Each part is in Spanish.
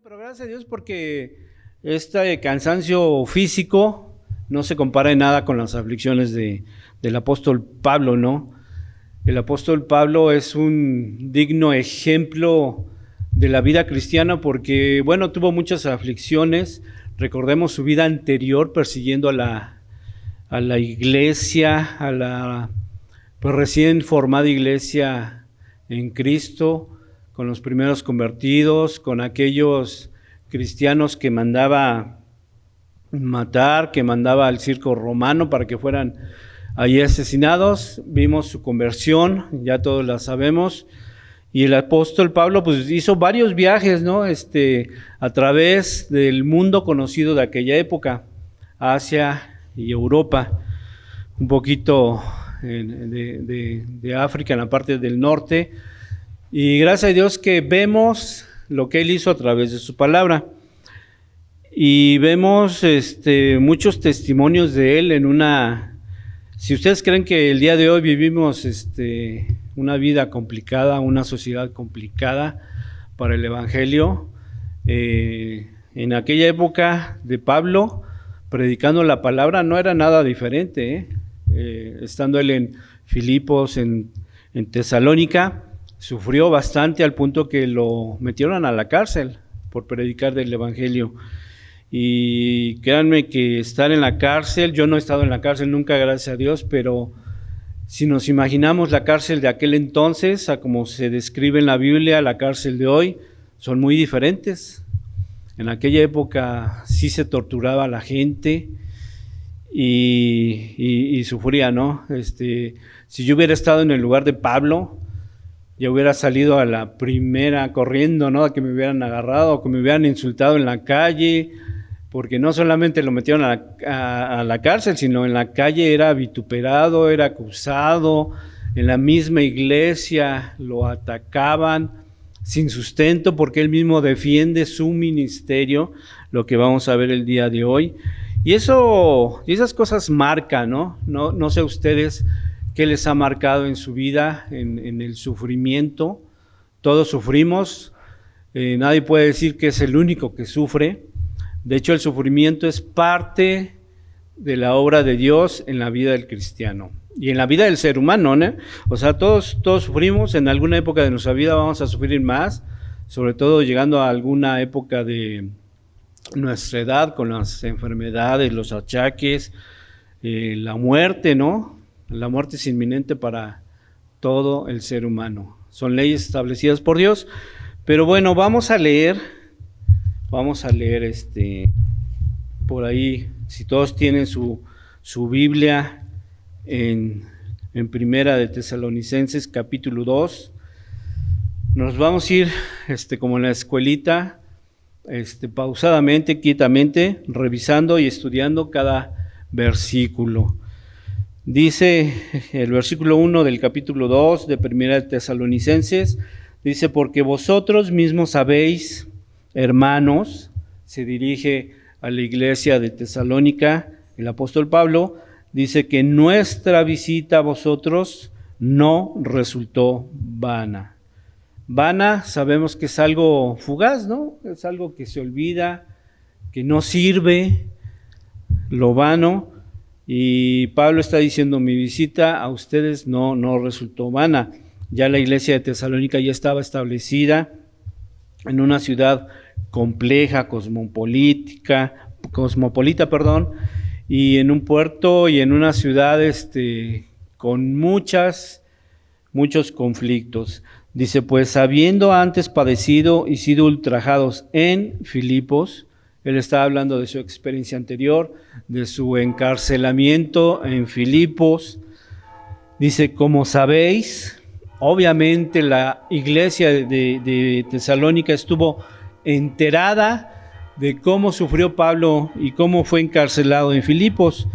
pero gracias a Dios porque este cansancio físico no se compara en nada con las aflicciones del apóstol Pablo, ¿no? El apóstol Pablo es un digno ejemplo de la vida cristiana porque, bueno, tuvo muchas aflicciones. Recordemos su vida anterior persiguiendo a la iglesia, a la pues, recién formada iglesia en Cristo, con los primeros convertidos, con aquellos cristianos que mandaba matar, que mandaba al circo romano para que fueran allí asesinados. Vimos su conversión, ya todos la sabemos. Y el apóstol Pablo pues hizo varios viajes, ¿no? A través del mundo conocido de aquella época, Asia y Europa, un poquito de África en la parte del norte. Y gracias a Dios que vemos lo que Él hizo a través de su palabra. Y vemos muchos testimonios de Él en una... Si ustedes creen que el día de hoy vivimos una vida complicada, una sociedad complicada para el Evangelio, en aquella época de Pablo, predicando la palabra, no era nada diferente. Estando él en Filipos, en Tesalónica, sufrió bastante al punto que lo metieron a la cárcel por predicar del Evangelio. Y créanme que estar en la cárcel, yo no he estado en la cárcel nunca, gracias a Dios, pero si nos imaginamos la cárcel de aquel entonces a como se describe en la Biblia, la cárcel de hoy, son muy diferentes. En aquella época sí se torturaba a la gente y sufría, ¿no? Si yo hubiera estado en el lugar de Pablo, yo hubiera salido a la primera corriendo, ¿no? A que me hubieran agarrado o que me hubieran insultado en la calle, porque no solamente lo metieron a la cárcel, sino en la calle era vituperado, era acusado, en la misma iglesia lo atacaban sin sustento, porque él mismo defiende su ministerio, lo que vamos a ver el día de hoy. Y esas cosas marcan, ¿no? No sé ustedes qué les ha marcado en su vida, en el sufrimiento. Todos sufrimos, nadie puede decir que es el único que sufre. De hecho, el sufrimiento es parte de la obra de Dios en la vida del cristiano y en la vida del ser humano, ¿no? O sea, todos sufrimos, en alguna época de nuestra vida vamos a sufrir más, sobre todo llegando a alguna época de nuestra edad, con las enfermedades, los achaques, la muerte, ¿no? La muerte es inminente para todo el ser humano. Son leyes establecidas por Dios. Pero bueno, vamos a leer por ahí, si todos tienen su Biblia en Primera de Tesalonicenses, capítulo 2. Nos vamos a ir como en la escuelita, pausadamente, quietamente, revisando y estudiando cada versículo. Dice el versículo 1 del capítulo 2 de Primera de Tesalonicenses, dice, porque vosotros mismos sabéis, hermanos, se dirige a la iglesia de Tesalónica, el apóstol Pablo, dice que nuestra visita a vosotros no resultó vana. Vana sabemos que es algo fugaz, ¿no? Es algo que se olvida, que no sirve, lo vano. Y Pablo está diciendo, mi visita a ustedes no resultó vana. Ya la iglesia de Tesalónica ya estaba establecida en una ciudad compleja, cosmopolita, y en un puerto y en una ciudad con muchos conflictos. Dice, pues habiendo antes padecido y sido ultrajados en Filipos, él estaba hablando de su experiencia anterior, de su encarcelamiento en Filipos. Dice, como sabéis, obviamente la iglesia de Tesalónica estuvo enterada de cómo sufrió Pablo y cómo fue encarcelado en Filipos.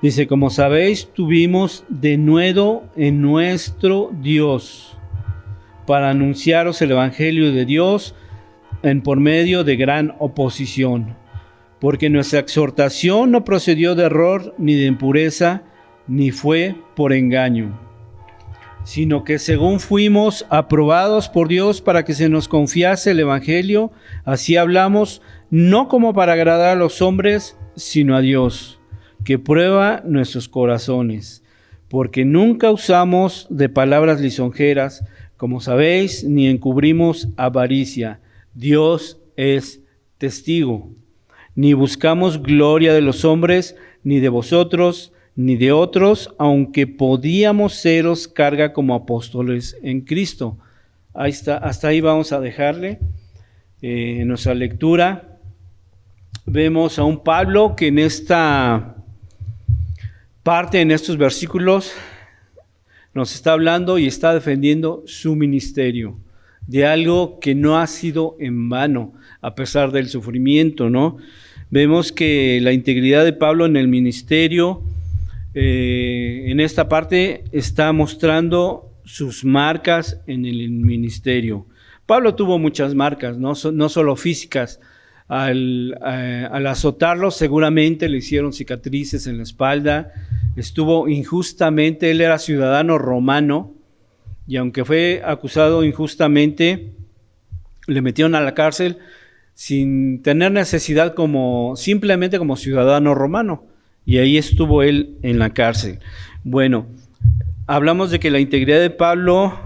Dice, como sabéis, tuvimos denuedo en nuestro Dios para anunciaros el evangelio de Dios por medio de gran oposición, porque nuestra exhortación no procedió de error ni de impureza, ni fue por engaño, sino que según fuimos aprobados por Dios para que se nos confiase el Evangelio, así hablamos, no como para agradar a los hombres, sino a Dios, que prueba nuestros corazones, porque nunca usamos de palabras lisonjeras, como sabéis, ni encubrimos avaricia. Dios es testigo. Ni buscamos gloria de los hombres, ni de vosotros, ni de otros, aunque podíamos seros carga como apóstoles en Cristo. Ahí está, hasta ahí vamos a dejarle. En nuestra lectura vemos a un Pablo que en esta parte, en estos versículos, nos está hablando y está defendiendo su ministerio, de algo que no ha sido en vano, a pesar del sufrimiento, ¿no? Vemos que la integridad de Pablo en el ministerio, en esta parte, está mostrando sus marcas en el ministerio. Pablo tuvo muchas marcas, no solo físicas. Al azotarlo, seguramente le hicieron cicatrices en la espalda. Estuvo injustamente, él era ciudadano romano, y aunque fue acusado injustamente, le metieron a la cárcel sin tener necesidad, simplemente como ciudadano romano, y ahí estuvo él en la cárcel. Bueno, hablamos de que la integridad de Pablo,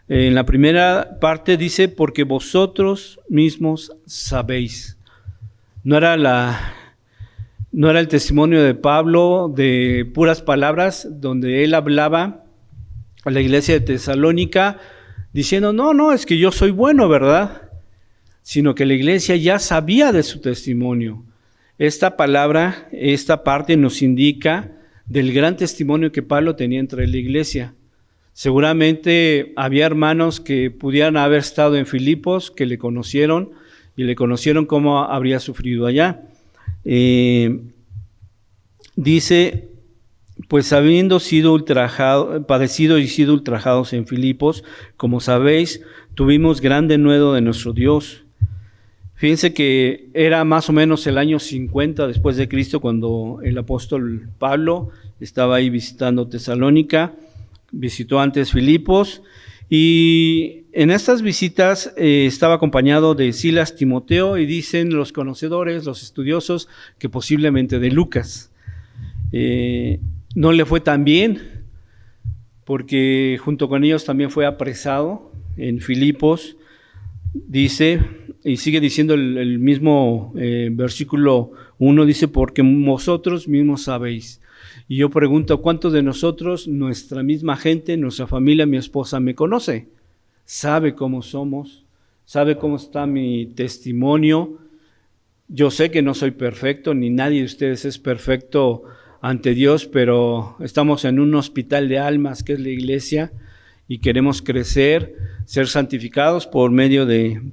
en la primera parte dice, porque vosotros mismos sabéis. No era el testimonio de Pablo de puras palabras, donde él hablaba a la iglesia de Tesalónica diciendo, no, es que yo soy bueno, ¿verdad? Sino que la iglesia ya sabía de su testimonio. Esta palabra, esta parte nos indica del gran testimonio que Pablo tenía entre la iglesia. Seguramente había hermanos que pudieran haber estado en Filipos, que le conocieron y le conocieron cómo habría sufrido allá. Dice, pues habiendo sido padecido y sido ultrajados en Filipos, como sabéis, tuvimos gran denuedo de nuestro Dios. Fíjense que era más o menos el año 50 después de Cristo cuando el apóstol Pablo estaba ahí visitando Tesalónica, visitó antes Filipos, y en estas visitas estaba acompañado de Silas, Timoteo, y dicen los conocedores, los estudiosos, que posiblemente de Lucas. No le fue tan bien, porque junto con ellos también fue apresado en Filipos, dice, y sigue diciendo el mismo versículo 1, dice, porque vosotros mismos sabéis. Y yo pregunto, ¿cuántos de nosotros, nuestra misma gente, nuestra familia, mi esposa me conoce? Sabe cómo somos, sabe cómo está mi testimonio. Yo sé que no soy perfecto, ni nadie de ustedes es perfecto ante Dios, pero estamos en un hospital de almas que es la iglesia y queremos crecer, ser santificados por medio de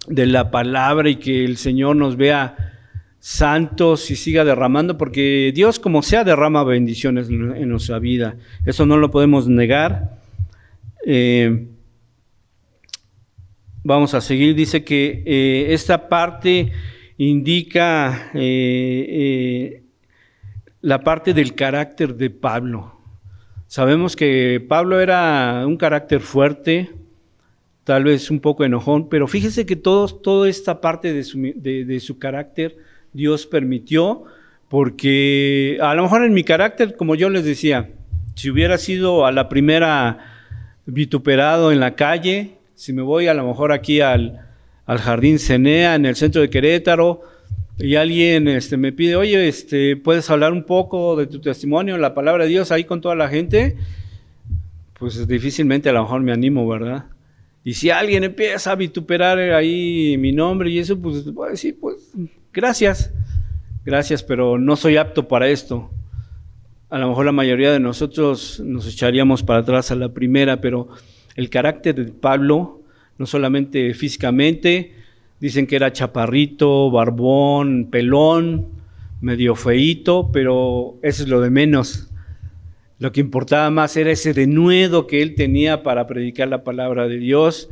la palabra y que el Señor nos vea santos y siga derramando, porque Dios como sea derrama bendiciones en nuestra vida. Eso no lo podemos negar. Vamos a seguir. Dice que esta parte indica la parte del carácter de Pablo. Sabemos que Pablo era un carácter fuerte, tal vez un poco enojón, pero fíjese que toda esta parte de su carácter Dios permitió, porque a lo mejor en mi carácter, como yo les decía, si hubiera sido a la primera vituperado en la calle, si me voy a lo mejor aquí al Jardín Cenea, en el centro de Querétaro, y alguien me pide, oye, ¿puedes hablar un poco de tu testimonio, la palabra de Dios ahí con toda la gente? Pues difícilmente a lo mejor me animo, ¿verdad? Y si alguien empieza a vituperar ahí mi nombre y eso, pues voy a decir, pues gracias, pero no soy apto para esto. A lo mejor la mayoría de nosotros nos echaríamos para atrás a la primera, pero el carácter de Pablo, no solamente físicamente, dicen que era chaparrito, barbón, pelón, medio feíto, pero eso es lo de menos. Lo que importaba más era ese denuedo que él tenía para predicar la palabra de Dios.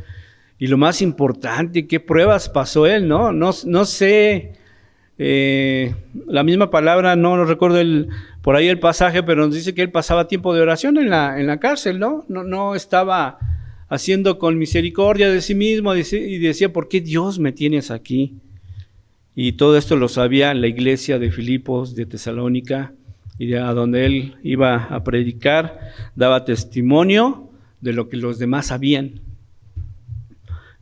Y lo más importante, ¿qué pruebas pasó él? No sé La misma palabra, no recuerdo por ahí el pasaje, pero nos dice que él pasaba tiempo de oración en la cárcel, ¿no? No estaba haciendo con misericordia de sí mismo y decía, ¿por qué Dios me tienes aquí? Y todo esto lo sabía la iglesia de Filipos, de Tesalónica, y a donde él iba a predicar, daba testimonio de lo que los demás sabían.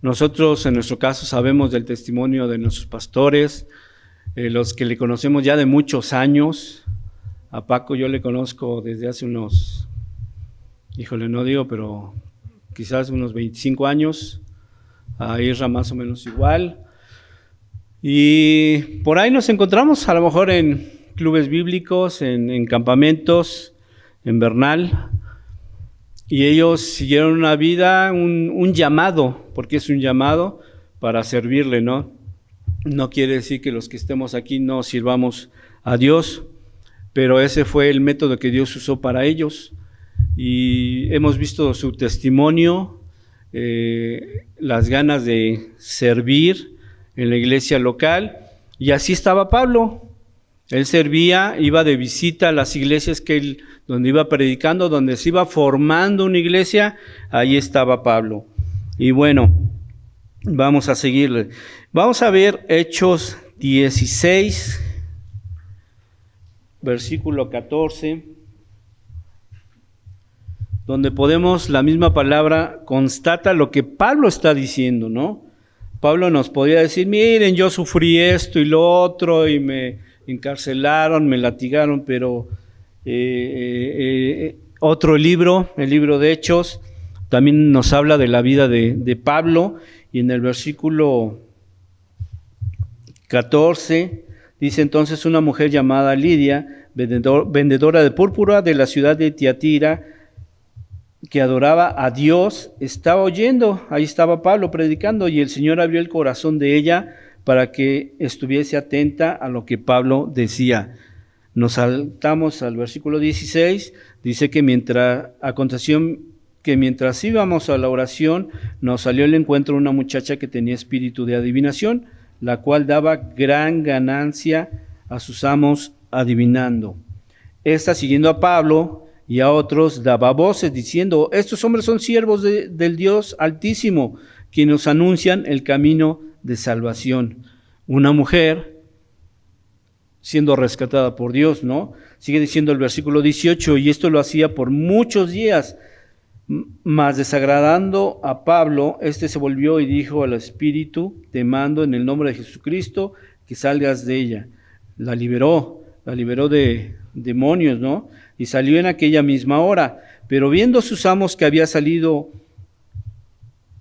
Nosotros, en nuestro caso, sabemos del testimonio de nuestros pastores, los que le conocemos ya de muchos años. A Paco yo le conozco desde hace unos, no digo, pero quizás unos 25 años, a Isra más o menos igual. Y por ahí nos encontramos, a lo mejor en clubes bíblicos, en campamentos, en Bernal, y ellos siguieron una vida, un llamado, porque es un llamado para servirle, ¿no? No quiere decir que los que estemos aquí no sirvamos a Dios, pero ese fue el método que Dios usó para ellos, y hemos visto su testimonio, las ganas de servir en la iglesia local, y así estaba Pablo. Él servía, iba de visita a las iglesias donde iba predicando, donde se iba formando una iglesia, ahí estaba Pablo. Y bueno, vamos a seguirle. Vamos a ver Hechos 16, versículo 14, donde la misma palabra constata lo que Pablo está diciendo, ¿no? Pablo nos podría decir, miren, yo sufrí esto y lo otro, y me encarcelaron, me latigaron, pero otro libro, el libro de Hechos, también nos habla de la vida de Pablo, y en el versículo 14 dice: entonces una mujer llamada Lidia, vendedora de púrpura de la ciudad de Tiatira, que adoraba a Dios, estaba oyendo. Ahí estaba Pablo predicando, y el Señor abrió el corazón de ella para que estuviese atenta a lo que Pablo decía. Nos saltamos al versículo 16, dice que mientras íbamos a la oración, nos salió al encuentro una muchacha que tenía espíritu de adivinación, la cual daba gran ganancia a sus amos adivinando. Esta, siguiendo a Pablo y a otros, daba voces diciendo: estos hombres son siervos del Dios Altísimo, quienes nos anuncian el camino de salvación. Una mujer siendo rescatada por Dios, ¿no? Sigue diciendo el versículo 18, y esto lo hacía por muchos días, mas desagradando a Pablo, se volvió y dijo al espíritu: te mando en el nombre de Jesucristo que salgas de ella. La liberó de demonios, ¿no? Y salió en aquella misma hora. Pero viendo sus amos que había salido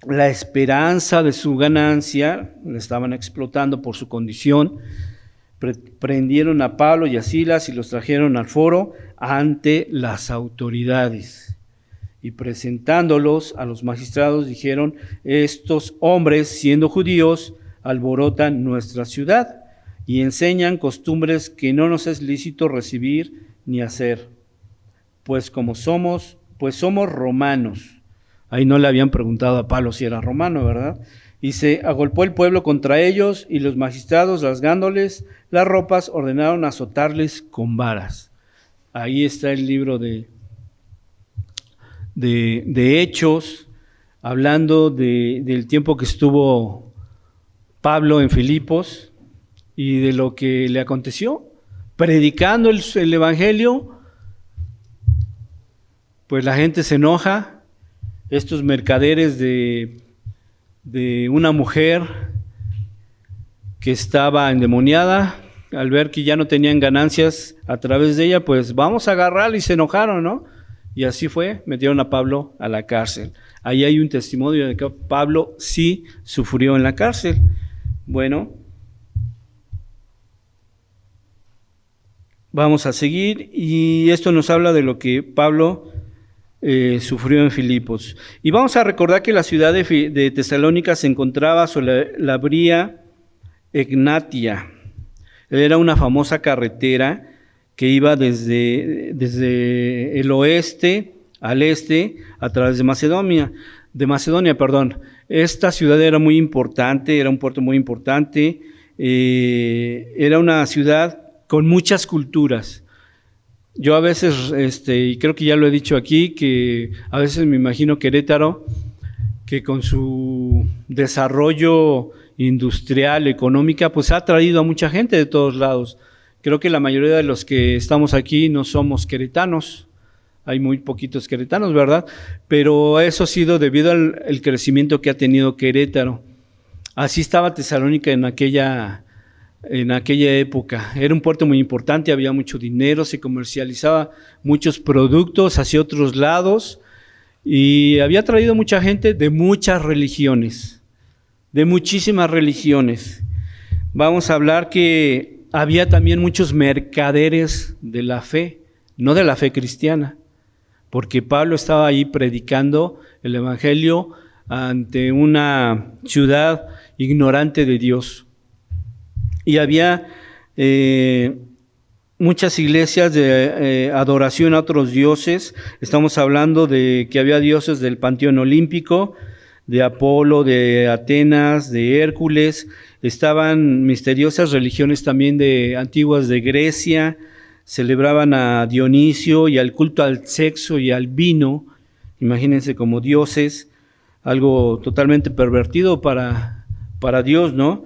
la esperanza de su ganancia, le estaban explotando por su condición, prendieron a Pablo y a Silas y los trajeron al foro ante las autoridades. Y presentándolos a los magistrados, dijeron: estos hombres, siendo judíos, alborotan nuestra ciudad y enseñan costumbres que no nos es lícito recibir ni hacer, pues somos romanos. Ahí no le habían preguntado a Pablo si era romano, ¿verdad? Y se agolpó el pueblo contra ellos, y los magistrados, rasgándoles las ropas, ordenaron azotarles con varas. Ahí está el libro de Hechos, hablando del tiempo que estuvo Pablo en Filipos y de lo que le aconteció, predicando el evangelio. Pues la gente se enoja, estos mercaderes de una mujer que estaba endemoniada, al ver que ya no tenían ganancias a través de ella, pues vamos a agarrarla, y se enojaron, ¿no? Y así fue, metieron a Pablo a la cárcel. Ahí hay un testimonio de que Pablo sí sufrió en la cárcel. Bueno, vamos a seguir, y esto nos habla de lo que Pablo sufrió en Filipos. Y vamos a recordar que la ciudad de Tesalónica se encontraba sobre la vía Egnatia. Era una famosa carretera que iba desde el oeste al este a través de Macedonia. Esta ciudad era muy importante, era un puerto muy importante. era una ciudad con muchas culturas. Yo a veces, y creo que ya lo he dicho aquí, que a veces me imagino Querétaro, que con su desarrollo industrial, económica, pues ha traído a mucha gente de todos lados. Creo que la mayoría de los que estamos aquí no somos queretanos, hay muy poquitos queretanos, ¿verdad? Pero eso ha sido debido al crecimiento que ha tenido Querétaro. Así estaba Tesalónica en aquella época. Era un puerto muy importante, había mucho dinero, se comercializaba muchos productos hacia otros lados y había traído mucha gente de muchas religiones, de muchísimas religiones. Vamos a hablar que había también muchos mercaderes de la fe, no de la fe cristiana, porque Pablo estaba ahí predicando el evangelio ante una ciudad ignorante de Dios. Y había muchas iglesias de adoración a otros dioses. Estamos hablando de que había dioses del panteón olímpico, de Apolo, de Atenas, de Hércules. Estaban misteriosas religiones también antiguas de Grecia. Celebraban a Dionisio y al culto al sexo y al vino. Imagínense como dioses, algo totalmente pervertido para Dios, ¿no?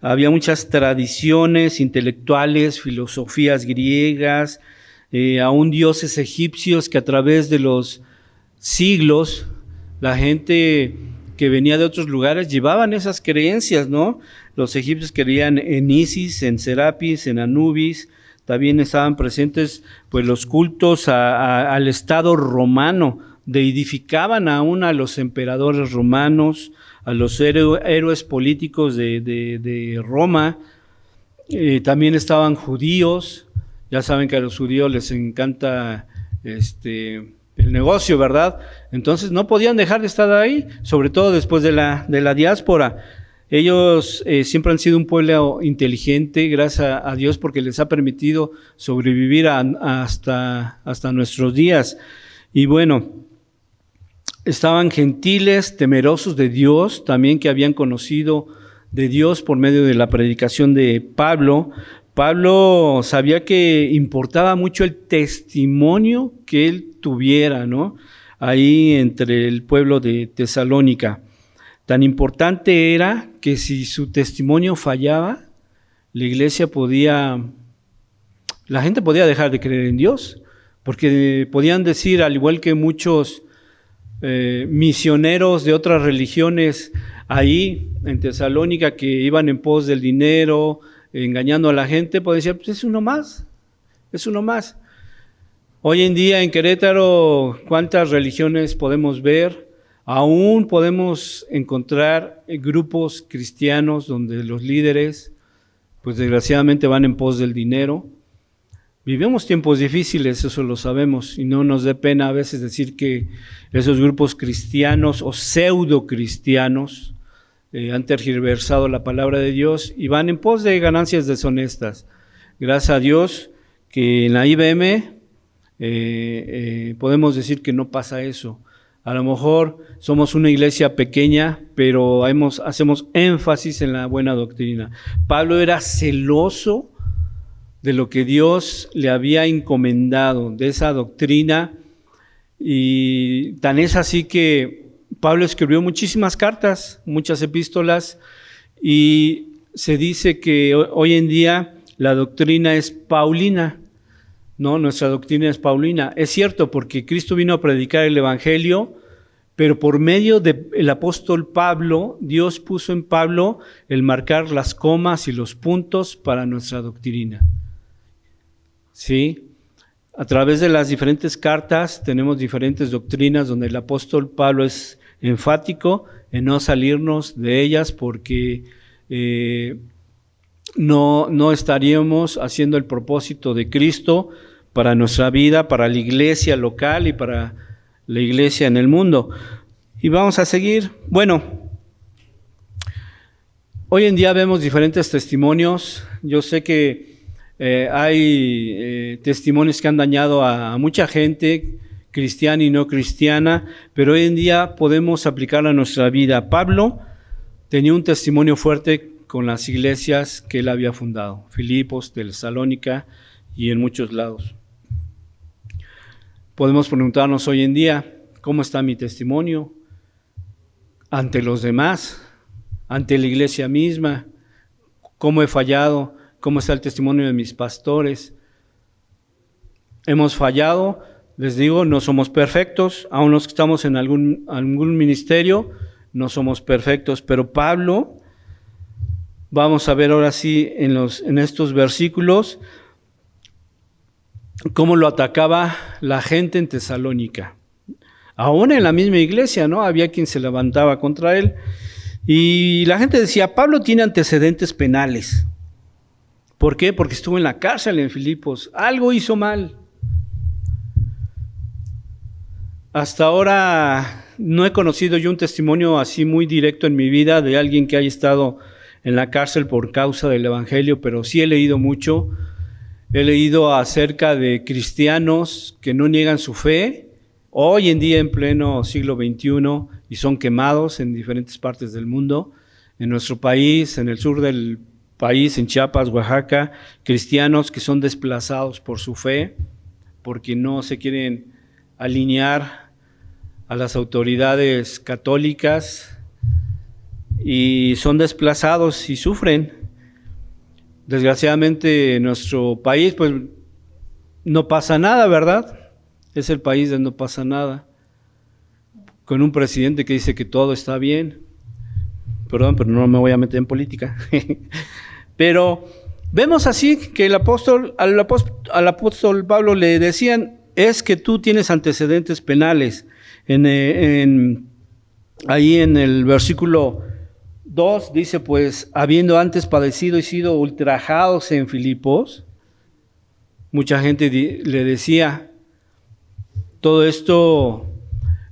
Había muchas tradiciones intelectuales, filosofías griegas, aún dioses egipcios que a través de los siglos la gente que venía de otros lugares llevaban esas creencias, ¿no? Los egipcios creían en Isis, en Serapis, en Anubis. También estaban presentes pues los cultos al Estado romano, deidificaban aún a los emperadores romanos, a los héroes políticos de Roma. También estaban judíos. Ya saben que a los judíos les encanta el negocio, ¿verdad? Entonces no podían dejar de estar ahí, sobre todo después de la diáspora. Ellos siempre han sido un pueblo inteligente, gracias a Dios, porque les ha permitido sobrevivir hasta nuestros días. Y bueno, estaban gentiles, temerosos de Dios, también que habían conocido de Dios por medio de la predicación de Pablo. Pablo sabía que importaba mucho el testimonio que él tuviera, ¿no? Ahí entre el pueblo de Tesalónica. Tan importante era que si su testimonio fallaba, la gente podía dejar de creer en Dios, porque podían decir, al igual que muchos misioneros de otras religiones ahí en Tesalónica que iban en pos del dinero, engañando a la gente, pues decían, pues es uno más. Hoy en día en Querétaro, ¿cuántas religiones podemos ver? Aún podemos encontrar grupos cristianos donde los líderes, pues desgraciadamente van en pos del dinero. Vivimos tiempos difíciles, eso lo sabemos, y no nos dé pena a veces decir que esos grupos cristianos o pseudo cristianos han tergiversado la palabra de Dios y van en pos de ganancias deshonestas. Gracias a Dios que en la IBM podemos decir que no pasa eso. A lo mejor somos una iglesia pequeña, pero hacemos énfasis en la buena doctrina. Pablo era celoso de lo que Dios le había encomendado, de esa doctrina, y tan es así que Pablo escribió muchísimas cartas, muchas epístolas, y se dice que hoy en día la doctrina es paulina, ¿no? Nuestra doctrina es paulina. Es cierto, porque Cristo vino a predicar el evangelio, pero por medio del apóstol Pablo, Dios puso en Pablo el marcar las comas y los puntos para nuestra doctrina. ¿Sí? A través de las diferentes cartas tenemos diferentes doctrinas donde el apóstol Pablo es enfático en no salirnos de ellas porque no estaríamos haciendo el propósito de Cristo para nuestra vida, para la iglesia local y para la iglesia en el mundo. Y vamos a seguir. Bueno, hoy en día vemos diferentes testimonios. Yo sé que hay testimonios que han dañado a mucha gente, cristiana y no cristiana, pero hoy en día podemos aplicarlo a nuestra vida. Pablo tenía un testimonio fuerte con las iglesias que él había fundado, Filipos, Tesalónica y en muchos lados. Podemos preguntarnos hoy en día, ¿cómo está mi testimonio ante los demás, ante la iglesia misma? ¿Cómo he fallado? ¿Cómo está el testimonio de mis pastores? Hemos fallado, les digo, no somos perfectos, aun los que estamos en algún ministerio, no somos perfectos, pero Pablo, vamos a ver ahora sí en estos versículos, cómo lo atacaba la gente en Tesalónica. Aún en la misma iglesia, ¿no? Había quien se levantaba contra él. Y la gente decía, Pablo tiene antecedentes penales. ¿Por qué? Porque estuvo en la cárcel en Filipos. Algo hizo mal. Hasta ahora no he conocido yo un testimonio así muy directo en mi vida de alguien que haya estado en la cárcel por causa del evangelio, pero sí he leído mucho. He leído acerca de cristianos que no niegan su fe, hoy en día en pleno siglo XXI, y son quemados en diferentes partes del mundo. En nuestro país, en el sur del país, en Chiapas, Oaxaca, cristianos que son desplazados por su fe, porque no se quieren alinear a las autoridades católicas, y son desplazados y sufren. Desgraciadamente en nuestro país pues no pasa nada, ¿verdad? Es el país donde no pasa nada. Con un presidente que dice que todo está bien. Perdón, pero no me voy a meter en política. Pero vemos así que al apóstol Pablo le decían, es que tú tienes antecedentes penales. Ahí en el versículo 2 dice, pues, habiendo antes padecido y sido ultrajados en Filipos, mucha gente le decía, todo esto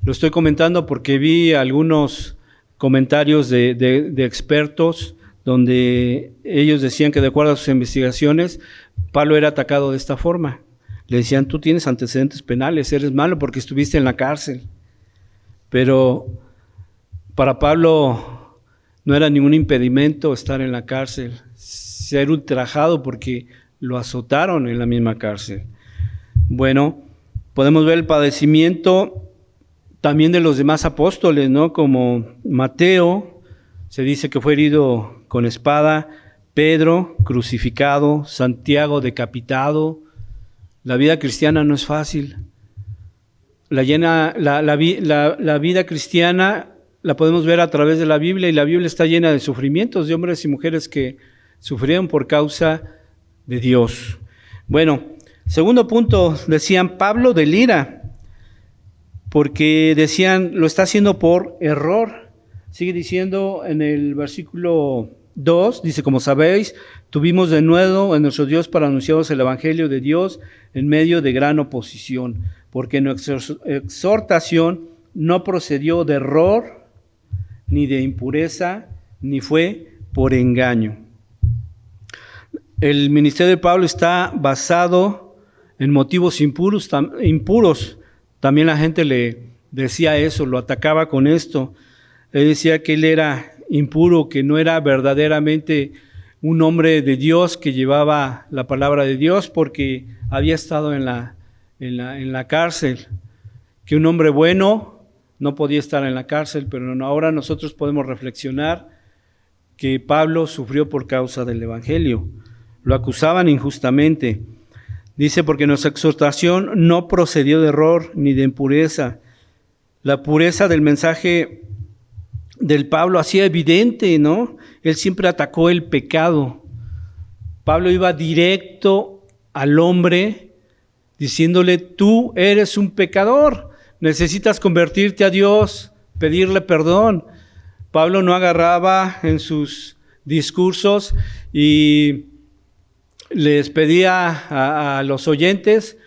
lo estoy comentando porque vi algunos comentarios de expertos donde ellos decían que de acuerdo a sus investigaciones, Pablo era atacado de esta forma. Le decían, tú tienes antecedentes penales, eres malo porque estuviste en la cárcel. Pero para Pablo no era ningún impedimento estar en la cárcel, ser ultrajado porque lo azotaron en la misma cárcel. Bueno, podemos ver el padecimiento también de los demás apóstoles, ¿no? Como Mateo, se dice que fue herido con espada, Pedro crucificado, Santiago decapitado. La vida cristiana no es fácil. La vida cristiana la podemos ver a través de la Biblia, y la Biblia está llena de sufrimientos de hombres y mujeres que sufrieron por causa de Dios. Bueno, segundo punto, decían, Pablo delira, porque decían, lo está haciendo por error. Sigue diciendo en el versículo 2, dice, como sabéis, tuvimos de nuevo en nuestro Dios para anunciaros el evangelio de Dios en medio de gran oposición, porque nuestra exhortación no procedió de error, ni de impureza, ni fue por engaño. El ministerio de Pablo está basado en motivos impuros. También la gente le decía eso, lo atacaba con esto. Él decía que él era impuro, que no era verdaderamente un hombre de Dios que llevaba la palabra de Dios porque había estado en la cárcel. Que un hombre bueno no podía estar en la cárcel, pero ahora nosotros podemos reflexionar que Pablo sufrió por causa del evangelio. Lo acusaban injustamente. Dice, porque nuestra exhortación no procedió de error ni de impureza. La pureza del mensaje del Pablo hacía evidente, ¿no? Él siempre atacó el pecado. Pablo iba directo al hombre diciéndole, tú eres un pecador, necesitas convertirte a Dios, pedirle perdón. Pablo no agarraba en sus discursos y les pedía a los oyentes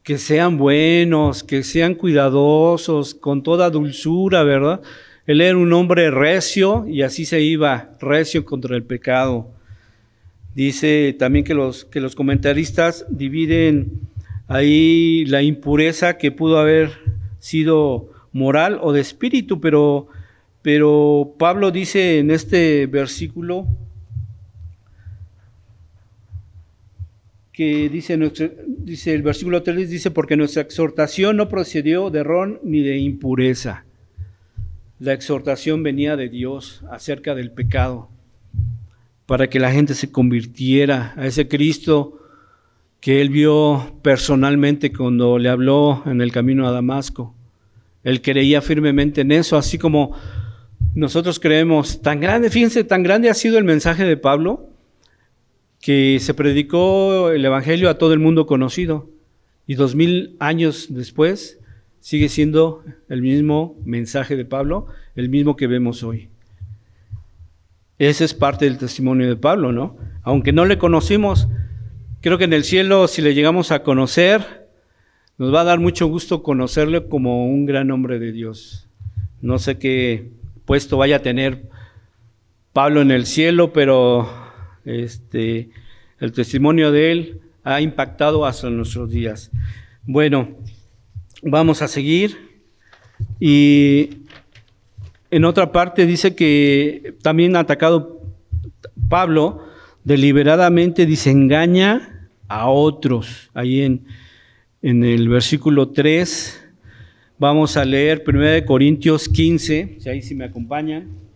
que sean buenos, que sean cuidadosos, con toda dulzura, ¿verdad? Él era un hombre recio y así se iba, recio contra el pecado. Dice también que los comentaristas dividen ahí la impureza que pudo haber sido moral o de espíritu, pero Pablo dice en este versículo que dice el versículo 3, dice, porque nuestra exhortación no procedió de error ni de impureza. La exhortación venía de Dios acerca del pecado, para que la gente se convirtiera a ese Cristo que él vio personalmente cuando le habló en el camino a Damasco. Él creía firmemente en eso, así como nosotros creemos. Tan grande, fíjense, tan grande ha sido el mensaje de Pablo, que se predicó el evangelio a todo el mundo conocido, y 2000 años después sigue siendo el mismo mensaje de Pablo, el mismo que vemos hoy. Ese es parte del testimonio de Pablo, ¿no? Aunque no le conocimos, creo que en el cielo, si le llegamos a conocer, nos va a dar mucho gusto conocerle como un gran hombre de Dios. No sé qué puesto vaya a tener Pablo en el cielo, pero el testimonio de él ha impactado hasta nuestros días. Bueno, vamos a seguir. Y en otra parte dice que también ha atacado Pablo deliberadamente, dice, engaña a otros. Ahí en el versículo 3 vamos a leer 1 Corintios 15, si ahí sí me acompañan.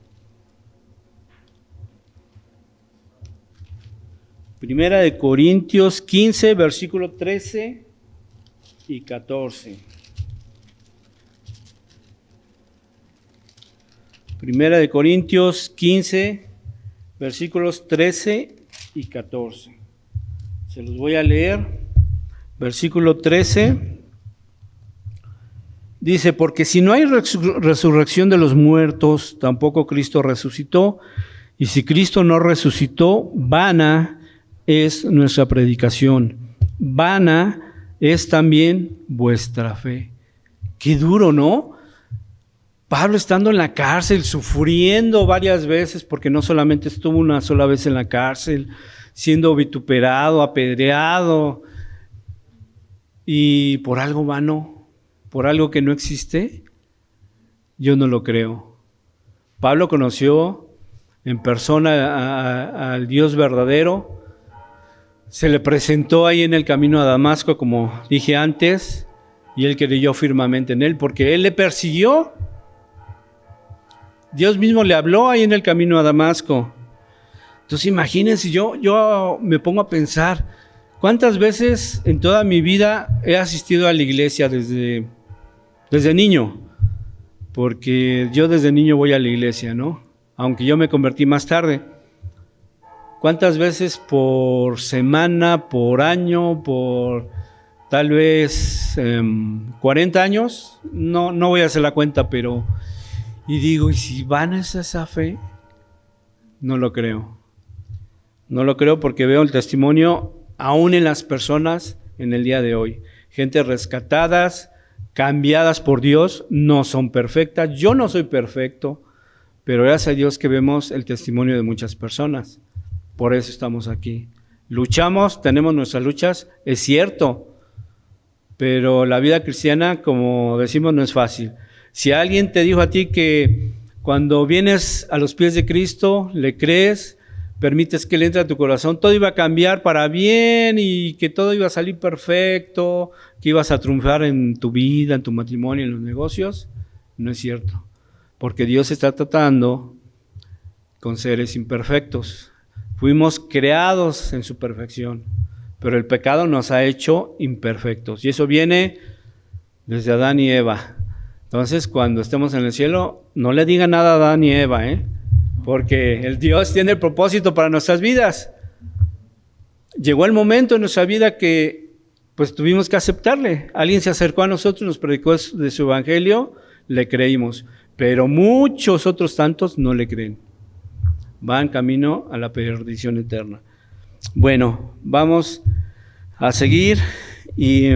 1 Corintios 15, versículo 13 y 14. 1 Corintios 15, versículos 13 y 14. Se los voy a leer. Versículo 13. Dice, porque si no hay resurrección de los muertos, tampoco Cristo resucitó. Y si Cristo no resucitó, vana es nuestra predicación. Vana es también vuestra fe. Qué duro, ¿no? Pablo estando en la cárcel, sufriendo varias veces, porque no solamente estuvo una sola vez en la cárcel, siendo vituperado, apedreado, y por algo vano, por algo que no existe, yo no lo creo. Pablo conoció en persona al Dios verdadero, se le presentó ahí en el camino a Damasco, como dije antes, y él creyó firmemente en él, porque él le persiguió. Dios mismo le habló ahí en el camino a Damasco. Entonces imagínense, yo me pongo a pensar, ¿cuántas veces en toda mi vida he asistido a la iglesia desde niño? Porque yo desde niño voy a la iglesia, ¿no? Aunque yo me convertí más tarde. ¿Cuántas veces por semana, por año, por tal vez 40 años? No voy a hacer la cuenta, pero... Y digo, ¿y si van a esa fe? No lo creo. No lo creo porque veo el testimonio aún en las personas en el día de hoy. Gente rescatadas, cambiadas por Dios, no son perfectas. Yo no soy perfecto, pero gracias a Dios que vemos el testimonio de muchas personas. Por eso estamos aquí. Luchamos, tenemos nuestras luchas, es cierto, pero la vida cristiana, como decimos, no es fácil. Si alguien te dijo a ti que cuando vienes a los pies de Cristo, le crees, permites que Él entre a tu corazón, todo iba a cambiar para bien y que todo iba a salir perfecto, que ibas a triunfar en tu vida, en tu matrimonio, en los negocios, no es cierto. Porque Dios está tratando con seres imperfectos. Fuimos creados en su perfección, pero el pecado nos ha hecho imperfectos. Y eso viene desde Adán y Eva. Entonces, cuando estemos en el cielo, no le digan nada a Adán y Eva, porque el Dios tiene el propósito para nuestras vidas. Llegó el momento en nuestra vida que pues tuvimos que aceptarle. Alguien se acercó a nosotros, nos predicó de su evangelio, le creímos, pero muchos otros tantos no le creen. Van camino a la perdición eterna. Bueno, vamos a seguir y...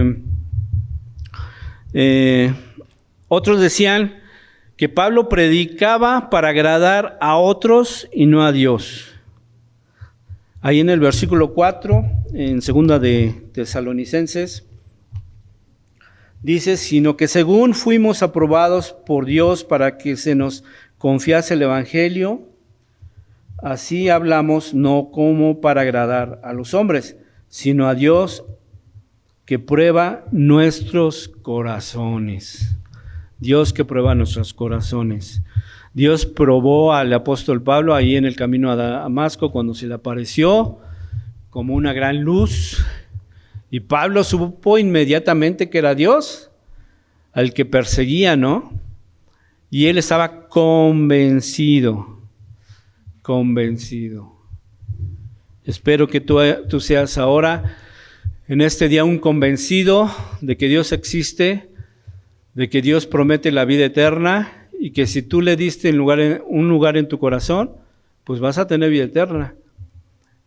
otros decían que Pablo predicaba para agradar a otros y no a Dios. Ahí en el versículo 4, en segunda de Tesalonicenses, dice, sino que según fuimos aprobados por Dios para que se nos confiase el evangelio, así hablamos, no como para agradar a los hombres, sino a Dios que prueba nuestros corazones. Dios que prueba nuestros corazones. Dios probó al apóstol Pablo ahí en el camino a Damasco cuando se le apareció como una gran luz. Y Pablo supo inmediatamente que era Dios al que perseguía, ¿no? Y él estaba convencido. Espero que tú seas ahora, en este día, un convencido de que Dios existe, de que Dios promete la vida eterna y que si tú le diste un lugar en tu corazón, pues vas a tener vida eterna.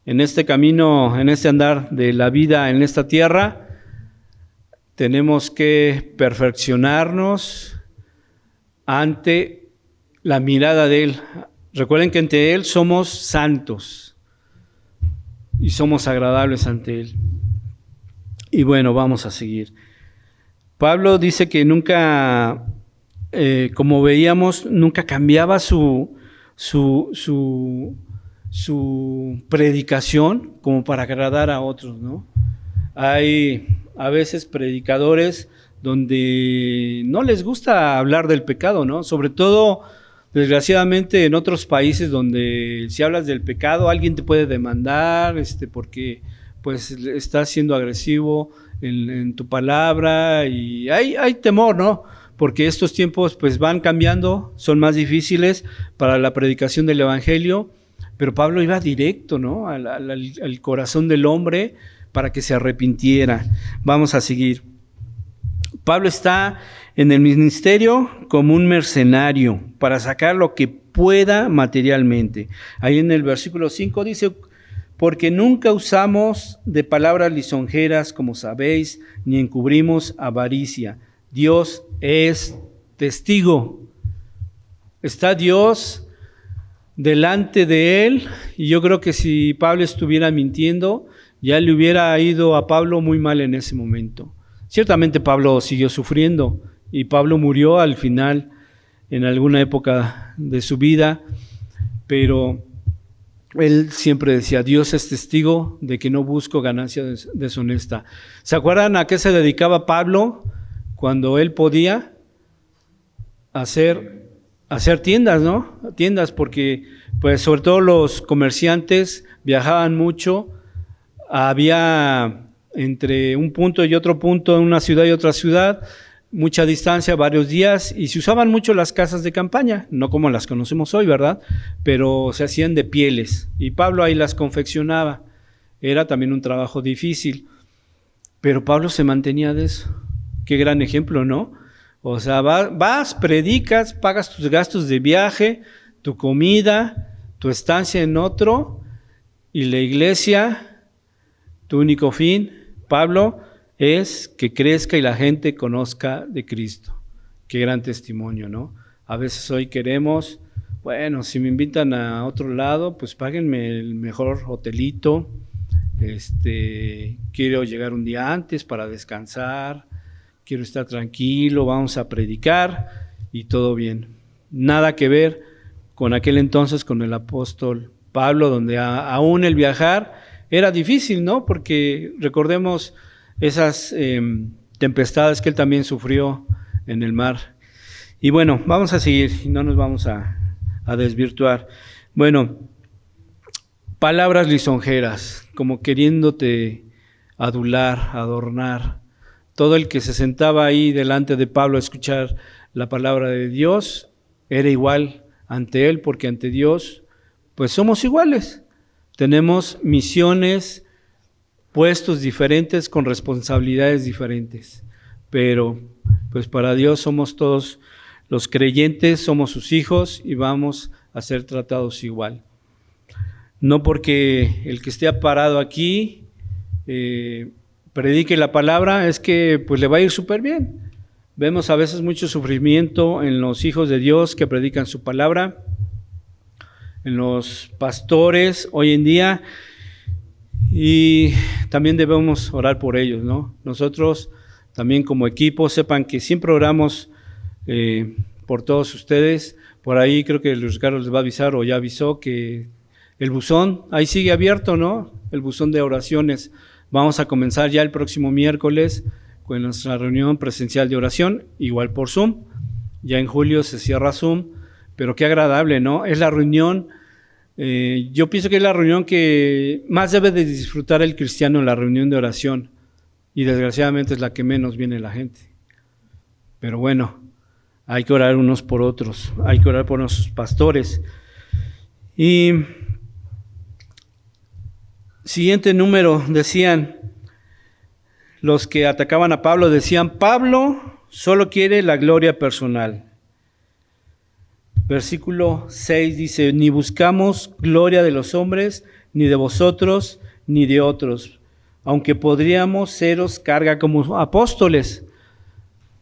En este camino, en este andar de la vida en esta tierra, tenemos que perfeccionarnos ante la mirada de Él. Recuerden que ante Él somos santos y somos agradables ante Él. Y bueno, vamos a seguir. Pablo dice que nunca, como veíamos, nunca cambiaba su predicación como para agradar a otros, ¿no? Hay a veces predicadores donde no les gusta hablar del pecado, ¿no? Sobre todo, desgraciadamente, en otros países donde si hablas del pecado, alguien te puede demandar, porque pues estás siendo agresivo en tu palabra, y hay temor, ¿no? Porque estos tiempos pues van cambiando, son más difíciles para la predicación del evangelio, pero Pablo iba directo, ¿no? al corazón del hombre para que se arrepintiera. Vamos a seguir. Pablo está en el ministerio como un mercenario para sacar lo que pueda materialmente. Ahí en el versículo 5 dice: porque nunca usamos de palabras lisonjeras, como sabéis, ni encubrimos avaricia. Dios es testigo. Está Dios delante de él, y yo creo que si Pablo estuviera mintiendo, ya le hubiera ido a Pablo muy mal en ese momento. Ciertamente Pablo siguió sufriendo, y Pablo murió al final, en alguna época de su vida, pero él siempre decía: Dios es testigo de que no busco ganancia deshonesta. ¿Se acuerdan a qué se dedicaba Pablo cuando él podía? Hacer tiendas, ¿no? Tiendas, porque pues sobre todo los comerciantes viajaban mucho. Había entre un punto y otro punto, en una ciudad y otra ciudad, mucha distancia, varios días, y se usaban mucho las casas de campaña, no como las conocemos hoy, ¿verdad? Pero se hacían de pieles, y Pablo ahí las confeccionaba. Era también un trabajo difícil, pero Pablo se mantenía de eso. Qué gran ejemplo, ¿no? O sea, vas, predicas, pagas tus gastos de viaje, tu comida, tu estancia en otro, y la iglesia, tu único fin, Pablo, es que crezca y la gente conozca de Cristo. Qué gran testimonio, ¿no? A veces hoy queremos, bueno, si me invitan a otro lado, pues páguenme el mejor hotelito, quiero llegar un día antes para descansar, quiero estar tranquilo, vamos a predicar y todo bien. Nada que ver con aquel entonces, con el apóstol Pablo, donde aún el viajar era difícil, ¿no? Porque recordemos esas tempestades que él también sufrió en el mar. Y bueno, vamos a seguir y no nos vamos a desvirtuar. Bueno, palabras lisonjeras, como queriéndote adular, adornar. Todo el que se sentaba ahí delante de Pablo a escuchar la palabra de Dios era igual ante él, porque ante Dios pues somos iguales. Tenemos misiones, puestos diferentes, con responsabilidades diferentes, pero pues para Dios somos todos los creyentes, somos sus hijos y vamos a ser tratados igual. No porque el que esté parado aquí predique la palabra, es que pues le va a ir súper bien. Vemos a veces mucho sufrimiento en los hijos de Dios que predican su palabra, en los pastores hoy en día, y también debemos orar por ellos, ¿no? Nosotros también como equipo, sepan que siempre oramos por todos ustedes. Por ahí creo que Luis Carlos les va a avisar, o ya avisó, que el buzón ahí sigue abierto, ¿no? El buzón de oraciones Vamos a comenzar ya el próximo miércoles con nuestra reunión presencial de oración, igual por Zoom. Ya en julio se cierra Zoom, pero qué agradable, ¿no? Es la reunión, yo pienso que es la reunión que más debe de disfrutar el cristiano, la reunión de oración, y desgraciadamente es la que menos viene la gente. Pero bueno, hay que orar unos por otros, hay que orar por nuestros pastores. Y siguiente número, decían, los que atacaban a Pablo, decían, Pablo solo quiere la gloria personal. Versículo 6 dice, ni buscamos gloria de los hombres, ni de vosotros, ni de otros, aunque podríamos seros carga como apóstoles.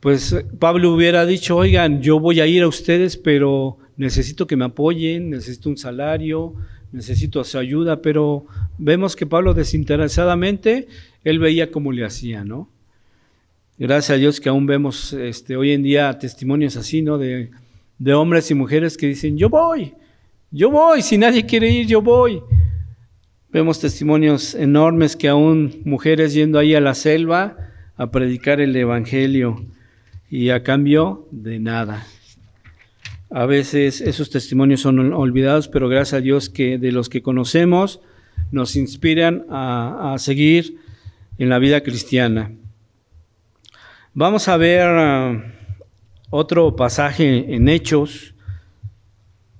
Pues Pablo hubiera dicho, oigan, yo voy a ir a ustedes, pero necesito que me apoyen, necesito un salario, necesito su ayuda, pero vemos que Pablo desinteresadamente, él veía cómo le hacía, ¿no? Gracias a Dios que aún vemos hoy en día testimonios así, ¿no? De hombres y mujeres que dicen, yo voy, si nadie quiere ir, yo voy. Vemos testimonios enormes que aún mujeres yendo ahí a la selva a predicar el evangelio y a cambio de nada. A veces esos testimonios son olvidados, pero gracias a Dios que de los que conocemos nos inspiran a seguir en la vida cristiana. Vamos a ver otro pasaje en Hechos,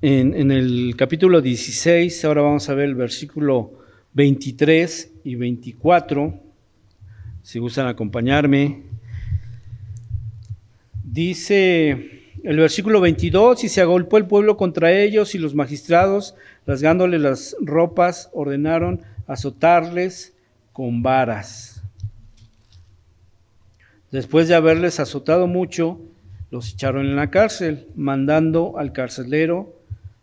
en el capítulo 16, ahora vamos a ver el versículo 23 y 24, si gustan acompañarme. Dice el versículo 22, y se agolpó el pueblo contra ellos, y los magistrados, rasgándole las ropas, ordenaron azotarles con varas. Después de haberles azotado mucho, los echaron en la cárcel, mandando al carcelero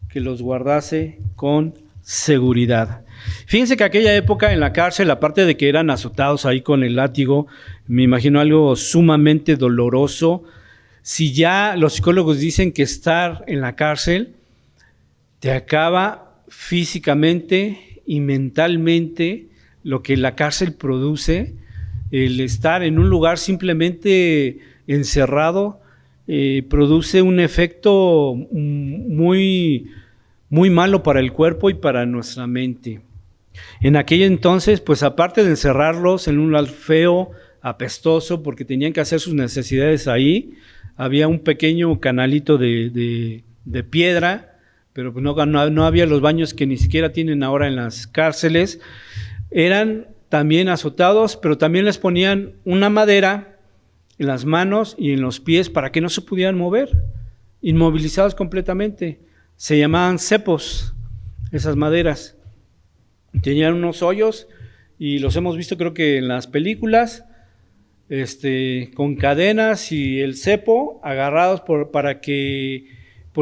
que los guardase con seguridad. Fíjense que aquella época en la cárcel, aparte de que eran azotados ahí con el látigo, me imagino algo sumamente doloroso. Si ya los psicólogos dicen que estar en la cárcel te acaba físicamente y mentalmente, lo que la cárcel produce, el estar en un lugar simplemente encerrado, produce un efecto muy, muy malo para el cuerpo y para nuestra mente. En aquel entonces, pues aparte de encerrarlos en un lugar feo, apestoso, porque tenían que hacer sus necesidades ahí, había un pequeño canalito de piedra, pero no había los baños que ni siquiera tienen ahora en las cárceles. Eran también azotados, pero también les ponían una madera en las manos y en los pies para que no se pudieran mover, inmovilizados completamente. Se llamaban cepos, esas maderas. Tenían unos hoyos y los hemos visto creo que en las películas, con cadenas y el cepo agarrados porque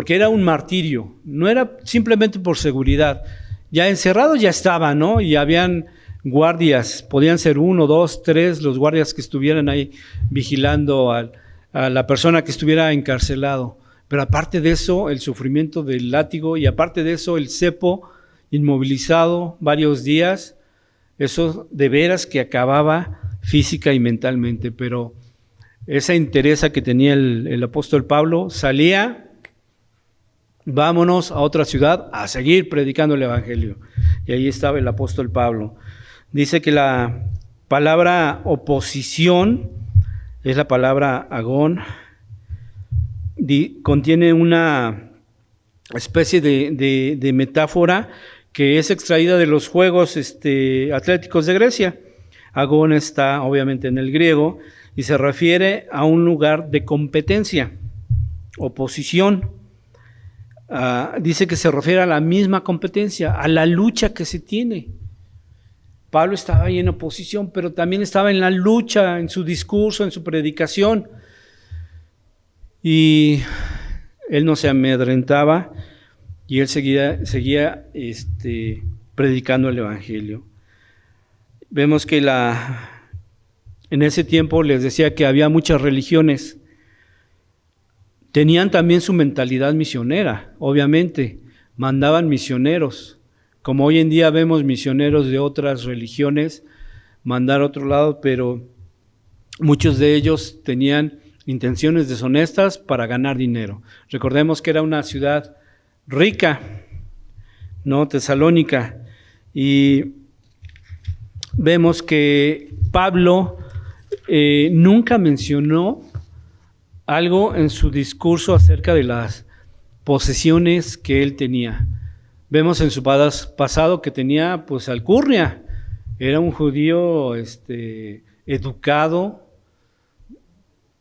era un martirio, no era simplemente por seguridad. Ya encerrados ya estaban, ¿no? Y habían guardias, podían ser 1, 2, 3 los guardias que estuvieran ahí vigilando a la persona que estuviera encarcelado. Pero aparte de eso, el sufrimiento del látigo y aparte de eso, el cepo inmovilizado varios días, eso de veras que acababa física y mentalmente. Pero esa entereza que tenía el apóstol Pablo, salía, vámonos a otra ciudad a seguir predicando el evangelio. Y ahí estaba el apóstol Pablo. Dice que la palabra oposición es la palabra agón, contiene una especie de metáfora que es extraída de los Juegos Atléticos de Grecia. Agón está obviamente en el griego y se refiere a un lugar de competencia, oposición. Dice que se refiere a la misma competencia, a la lucha que se tiene. Pablo estaba ahí en oposición, pero también estaba en la lucha, en su discurso, en su predicación. Y él no se amedrentaba y él seguía predicando el evangelio. Vemos que en ese tiempo les decía que había muchas religiones. Tenían también su mentalidad misionera, obviamente, mandaban misioneros. Como hoy en día vemos misioneros de otras religiones, mandar a otro lado, pero muchos de ellos tenían intenciones deshonestas para ganar dinero. Recordemos que era una ciudad rica, ¿no? Tesalónica, y vemos que Pablo nunca mencionó algo en su discurso acerca de las posesiones que él tenía. Vemos en su pasado que tenía pues alcurnia, era un judío educado.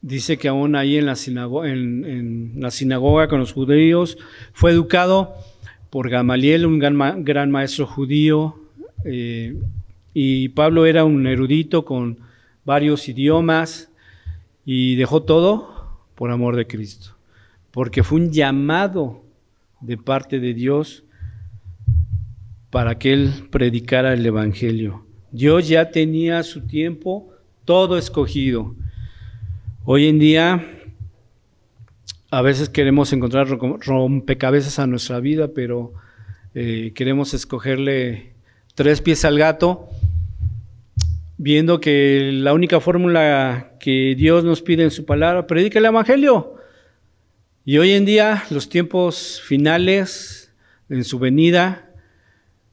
Dice que aún ahí en la sinagoga con los judíos fue educado por Gamaliel, un gran maestro judío, y Pablo era un erudito con varios idiomas y dejó todo por amor de Cristo, porque fue un llamado de parte de Dios para que él predicara el evangelio. Dios ya tenía su tiempo todo escogido. Hoy en día a veces queremos encontrar rompecabezas a nuestra vida, pero queremos escogerle 3 pies al gato, viendo que la única fórmula que Dios nos pide en su palabra, predica el evangelio. Y hoy en día los tiempos finales en su venida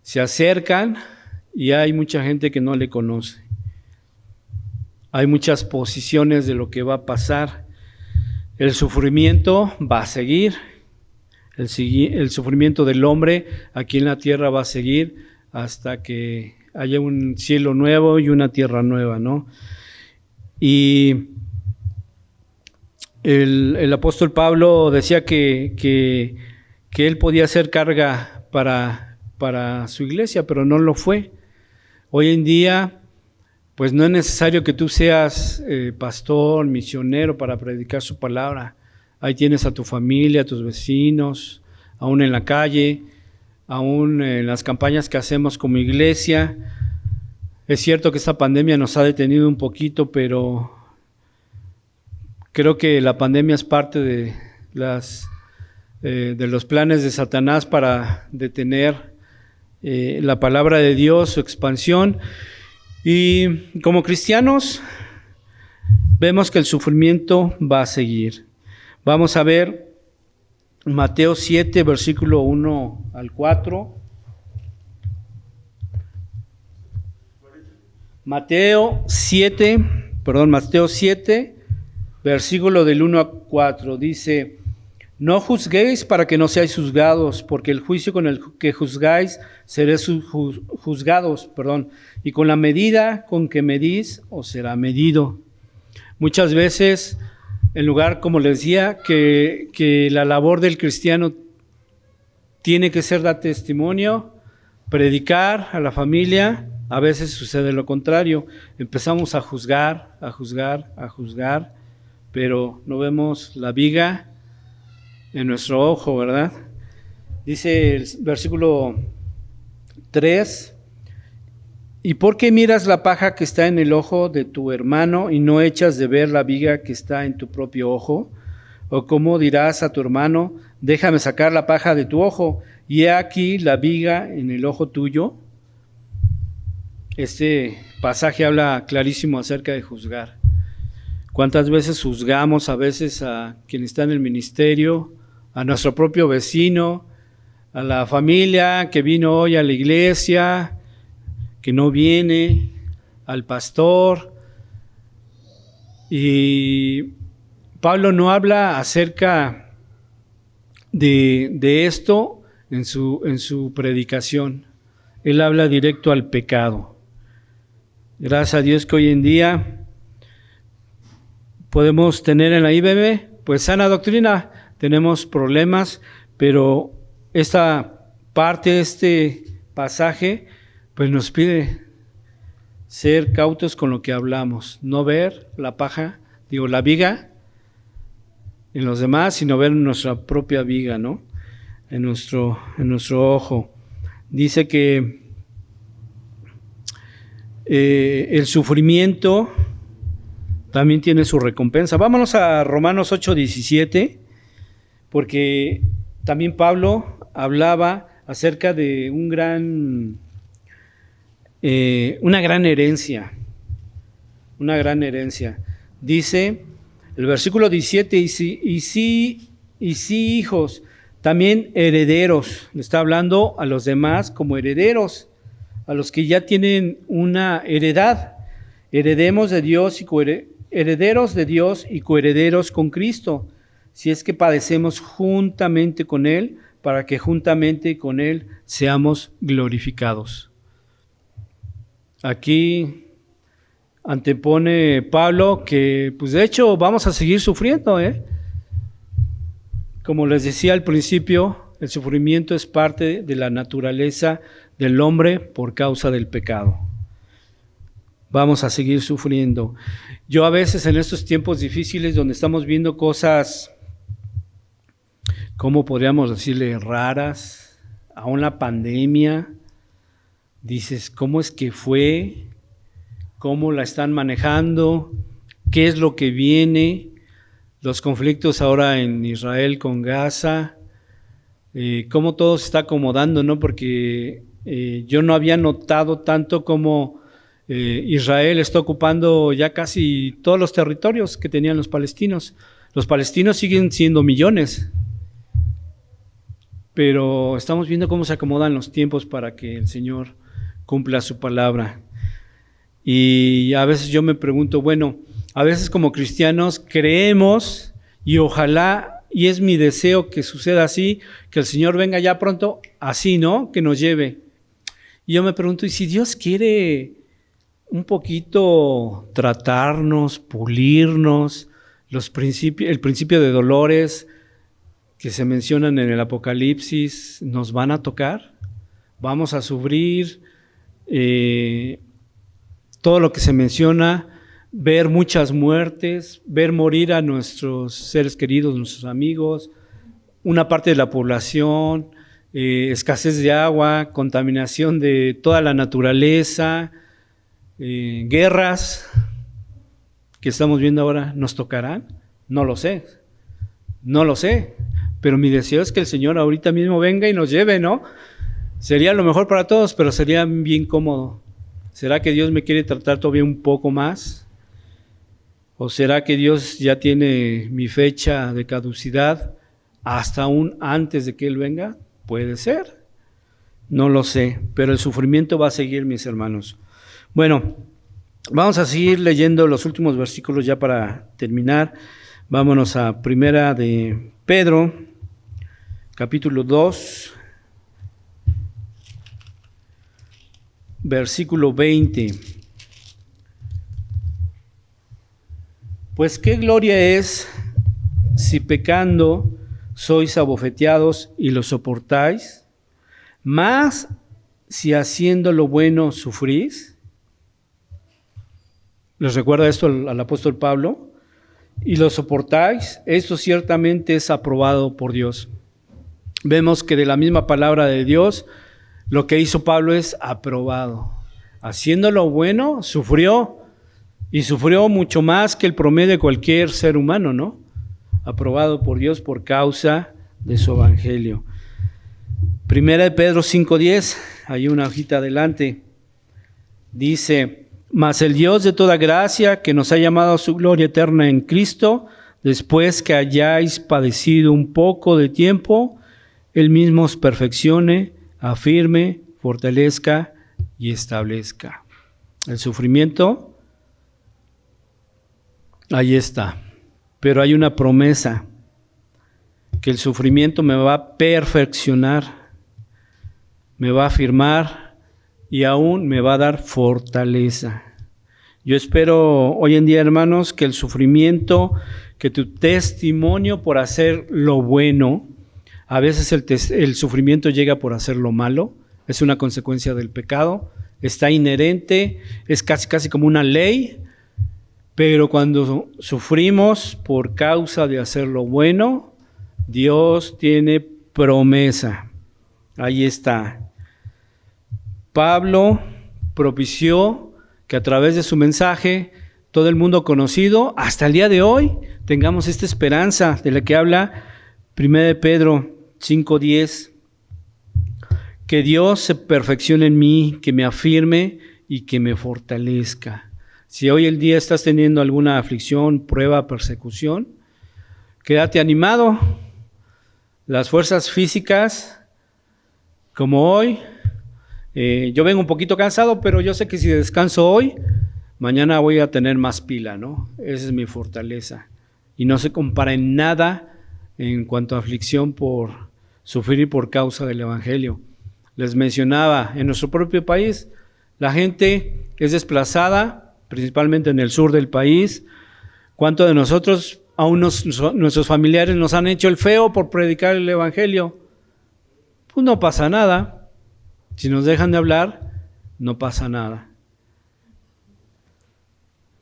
se acercan y hay mucha gente que no le conoce. Hay muchas posiciones de lo que va a pasar. El sufrimiento va a seguir. El sufrimiento del hombre aquí en la tierra va a seguir hasta que haya un cielo nuevo y una tierra nueva, ¿no? Y el apóstol Pablo decía que él podía ser carga para su iglesia, pero no lo fue. Hoy en día, pues no es necesario que tú seas pastor, misionero para predicar su palabra. Ahí tienes a tu familia, a tus vecinos, aún en la calle, aún en las campañas que hacemos como iglesia. Es cierto que esta pandemia nos ha detenido un poquito, pero creo que la pandemia es parte de los planes de Satanás para detener la palabra de Dios, su expansión. Y como cristianos vemos que el sufrimiento va a seguir. Vamos a ver Mateo 7, versículo 1 al 4. Mateo 7, versículo del 1 a 4, dice: no juzguéis para que no seáis juzgados, porque el juicio con el que juzgáis seréis juzgados, y con la medida con que medís os será medido. Muchas veces, en lugar, como les decía, que la labor del cristiano tiene que ser dar testimonio, predicar a la familia, a veces sucede lo contrario. Empezamos a juzgar, pero no vemos la viga en nuestro ojo, ¿verdad? Dice el versículo 3: ¿y por qué miras la paja que está en el ojo de tu hermano y no echas de ver la viga que está en tu propio ojo? ¿O cómo dirás a tu hermano: déjame sacar la paja de tu ojo, y he aquí la viga en el ojo tuyo? Este pasaje habla clarísimo acerca de juzgar. ¿Cuántas veces juzgamos a veces a quien está en el ministerio, a nuestro propio vecino, a la familia que vino hoy a la iglesia, que no viene, al pastor? Y Pablo no habla acerca de esto en su predicación. Él habla directo al pecado. Gracias a Dios que hoy en día podemos tener en la IBM pues sana doctrina. Tenemos problemas, pero esta parte, este pasaje, pues nos pide ser cautos con lo que hablamos, no ver la paja, la viga en los demás, sino ver nuestra propia viga, ¿no? En nuestro ojo. Dice que el sufrimiento también tiene su recompensa. Vámonos a Romanos 8:17, porque también Pablo hablaba acerca de un gran una gran herencia, una gran herencia. Dice el versículo 17, y sí, hijos, también herederos. Le está hablando a los demás como herederos, a los que ya tienen una heredad. Heredemos de Dios y herederos de Dios y coherederos con Cristo, si es que padecemos juntamente con Él, para que juntamente con Él seamos glorificados. Aquí antepone Pablo que, pues de hecho, vamos a seguir sufriendo, Como les decía al principio, el sufrimiento es parte de la naturaleza del hombre por causa del pecado. Vamos a seguir sufriendo. Yo a veces en estos tiempos difíciles donde estamos viendo cosas, ¿cómo podríamos decirle? Raras, aún la pandemia, dices, ¿cómo es que fue? ¿Cómo la están manejando? ¿Qué es lo que viene? Los conflictos ahora en Israel con Gaza, cómo todo se está acomodando, ¿no? Porque yo no había notado tanto cómo Israel está ocupando ya casi todos los territorios que tenían los palestinos. Los palestinos siguen siendo millones, pero estamos viendo cómo se acomodan los tiempos para que el Señor cumpla su palabra. Y a veces yo me pregunto, bueno, a veces como cristianos creemos y ojalá, y es mi deseo que suceda así, que el Señor venga ya pronto, así, ¿no? Que nos lleve. Y yo me pregunto, ¿y si Dios quiere un poquito tratarnos, pulirnos, el principio de dolores que se mencionan en el Apocalipsis, nos van a tocar? Vamos a sufrir todo lo que se menciona, ver muchas muertes, ver morir a nuestros seres queridos, nuestros amigos, una parte de la población, escasez de agua, contaminación de toda la naturaleza, guerras que estamos viendo ahora. ¿Nos tocarán? No lo sé, pero mi deseo es que el Señor ahorita mismo venga y nos lleve, ¿no? Sería lo mejor para todos, pero sería bien cómodo. ¿Será que Dios me quiere tratar todavía un poco más? ¿O será que Dios ya tiene mi fecha de caducidad hasta aún antes de que Él venga? Puede ser, no lo sé, pero el sufrimiento va a seguir, mis hermanos. Bueno, vamos a seguir leyendo los últimos versículos ya para terminar. Vámonos a Primera de Pedro, capítulo 2. Versículo 20. Pues qué gloria es si pecando sois abofeteados y lo soportáis, más si haciendo lo bueno sufrís. ¿Les recuerda esto al apóstol Pablo? Y lo soportáis, esto ciertamente es aprobado por Dios. Vemos que de la misma palabra de Dios, lo que hizo Pablo es aprobado. Haciendo lo bueno, sufrió, y sufrió mucho más que el promedio de cualquier ser humano, ¿no? Aprobado por Dios por causa de su evangelio. Primera de Pedro 5:10, hay una hojita adelante, dice: mas el Dios de toda gracia, que nos ha llamado a su gloria eterna en Cristo, después que hayáis padecido un poco de tiempo, Él mismo os perfeccione, afirme, fortalezca y establezca. El sufrimiento, ahí está, pero hay una promesa, que el sufrimiento me va a perfeccionar, me va a afirmar y aún me va a dar fortaleza. Yo espero hoy en día, hermanos, que el sufrimiento, que tu testimonio por hacer lo bueno, a veces el sufrimiento llega por hacer lo malo, es una consecuencia del pecado, está inherente, es casi como una ley, pero cuando sufrimos por causa de hacer lo bueno, Dios tiene promesa. Ahí está. Pablo propició que a través de su mensaje todo el mundo conocido, hasta el día de hoy, tengamos esta esperanza de la que habla 1 Pedro 5:10, que Dios se perfeccione en mí, que me afirme y que me fortalezca. Si hoy el día estás teniendo alguna aflicción, prueba, persecución, quédate animado. Las fuerzas físicas, como hoy, yo vengo un poquito cansado, pero yo sé que si descanso hoy, mañana voy a tener más pila, ¿no? Esa es mi fortaleza. Y no se compara en nada en cuanto a aflicción por sufrir por causa del Evangelio. Les mencionaba, en nuestro propio país, la gente es desplazada, principalmente en el sur del país. ¿Cuántos de nosotros, aún nuestros familiares nos han hecho el feo por predicar el Evangelio? Pues no pasa nada. Si nos dejan de hablar, no pasa nada.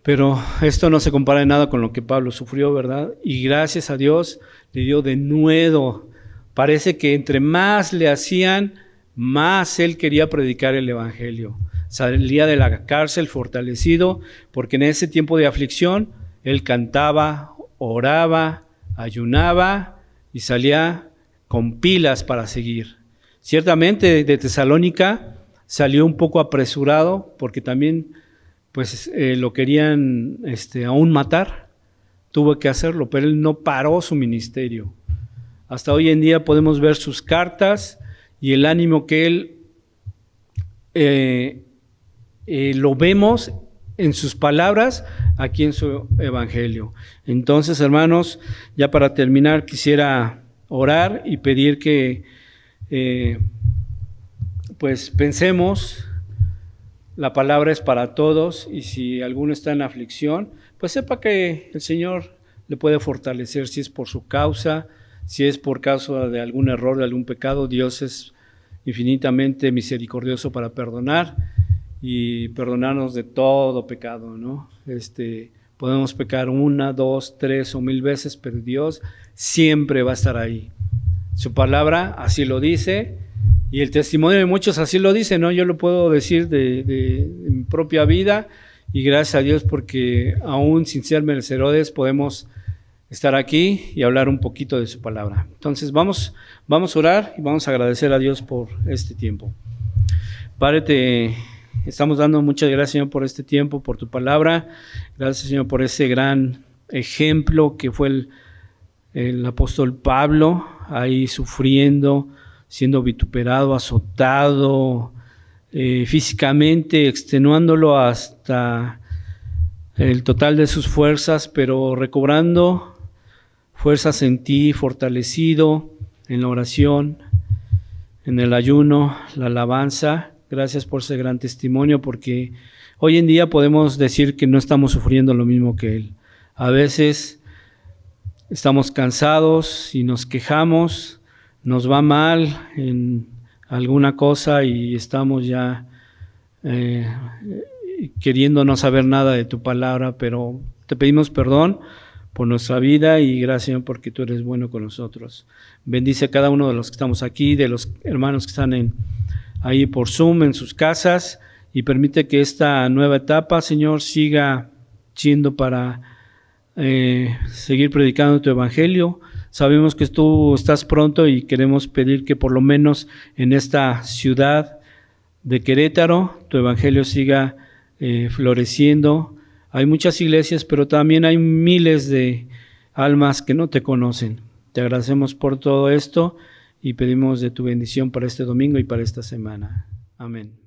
Pero esto no se compara en nada con lo que Pablo sufrió, ¿verdad? Y gracias a Dios le dio denuedo. Parece que entre más le hacían, más él quería predicar el Evangelio. Salía de la cárcel fortalecido, porque en ese tiempo de aflicción, él cantaba, oraba, ayunaba y salía con pilas para seguir. Ciertamente de Tesalónica salió un poco apresurado, porque también pues lo querían aún matar, tuvo que hacerlo, pero él no paró su ministerio. Hasta hoy en día podemos ver sus cartas y el ánimo que él lo vemos en sus palabras aquí en su evangelio. Entonces, hermanos, ya para terminar quisiera orar y pedir que pues pensemos. La palabra es para todos y si alguno está en aflicción, pues sepa que el Señor le puede fortalecer si es por su causa, si es por causa de algún error, de algún pecado. Dios es infinitamente misericordioso para perdonar y perdonarnos de todo pecado, ¿no? Podemos pecar 1, 2, 3 o 1000 veces, pero Dios siempre va a estar ahí. Su palabra así lo dice. Y el testimonio de muchos así lo dice, ¿no? Yo lo puedo decir de mi propia vida y gracias a Dios porque aún sin ser merecedores podemos estar aquí y hablar un poquito de su palabra. Entonces vamos a orar y vamos a agradecer a Dios por este tiempo. Padre, te estamos dando muchas gracias, Señor, por este tiempo, por tu palabra. Gracias, Señor, por ese gran ejemplo que fue el apóstol Pablo, ahí sufriendo, siendo vituperado, azotado, físicamente, extenuándolo hasta el total de sus fuerzas, pero recobrando fuerzas en ti, fortalecido en la oración, en el ayuno, la alabanza. Gracias por ese gran testimonio, porque hoy en día podemos decir que no estamos sufriendo lo mismo que él. A veces estamos cansados y nos quejamos, nos va mal en alguna cosa y estamos ya queriendo no saber nada de tu palabra, pero te pedimos perdón por nuestra vida y gracias, Señor, porque tú eres bueno con nosotros. Bendice a cada uno de los que estamos aquí, de los hermanos que están ahí por Zoom en sus casas y permite que esta nueva etapa, Señor, siga siendo para seguir predicando tu evangelio. Sabemos que tú estás pronto y queremos pedir que por lo menos en esta ciudad de Querétaro tu evangelio siga floreciendo. Hay muchas iglesias, pero también hay miles de almas que no te conocen. Te agradecemos por todo esto y pedimos de tu bendición para este domingo y para esta semana. Amén.